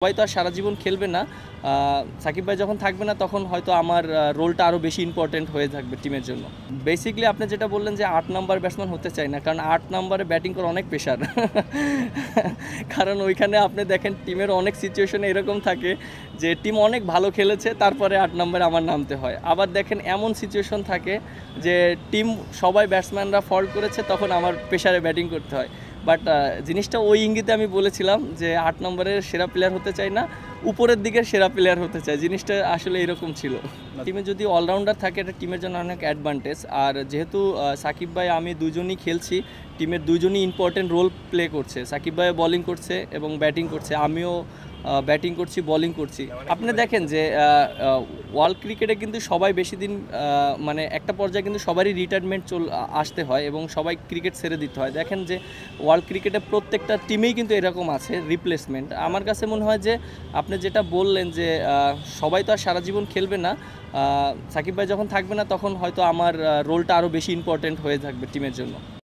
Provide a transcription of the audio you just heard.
সবাই তো আর সারা জীবন খেলবে না। সাকিব ভাই যখন থাকবে না তখন হয়তো আমার রোলটা আরও বেশি ইম্পর্টেন্ট হয়ে থাকবে টিমের জন্য। বেসিক্যালি আপনি যেটা বললেন যে ৮ নাম্বার ব্যাটসম্যান হতে চাই না, কারণ ৮ নাম্বারে ব্যাটিং করা অনেক প্রেশার। কারণ ওইখানে আপনি দেখেন টিমের অনেক সিচুয়েশনে এরকম থাকে যে টিম অনেক ভালো খেলেছে, তারপরে ৮ নাম্বারে আমার নামতে হয়। আবার দেখেন এমন সিচুয়েশন থাকে যে টিম সবাই ব্যাটসম্যানরা ফল্ট করেছে, তখন আমার প্রেশারে ব্যাটিং করতে হয়। বাট জিনিসটা ওই ইঙ্গিতে আমি বলেছিলাম যে ৮ নম্বরের সেরা প্লেয়ার হতে চাই না, উপরের দিকের সেরা প্লেয়ার হতে চাই। জিনিসটা আসলে এরকম ছিল। টিমে যদি অলরাউন্ডার থাকে এটা টিমের জন্য অনেক অ্যাডভান্টেজ। আর যেহেতু সাকিব ভাই আমি দুজনই খেলছি, টিমের দুজনই ইম্পর্টেন্ট রোল প্লে করছে। সাকিব ভাই বোলিং করছে এবং ব্যাটিং করছে, আমিও ব্যাটিং করছি, বোলিং করছি। আপনি দেখেন যে ওয়ার্ল্ড ক্রিকেটে কিন্তু সবাই বেশি দিন মানে একটা পর্যায়ে কিন্তু সবারই রিটায়ারমেন্ট আসতে হয় এবং সবাই ক্রিকেট ছেড়ে দিতে হয়। দেখেন যে ওয়ার্ল্ড ক্রিকেটে প্রত্যেকটা টিমেই কিন্তু এরকম আছে রিপ্লেসমেন্ট। আমার কাছে মনে হয় যে আপনি যেটা বললেন যে সবাই তো আর সারা জীবন খেলবে না, সাকিব ভাই যখন থাকবে না তখন হয়তো আমার রোলটা আরও বেশি ইম্পর্টেন্ট হয়ে থাকবে টিমের জন্য।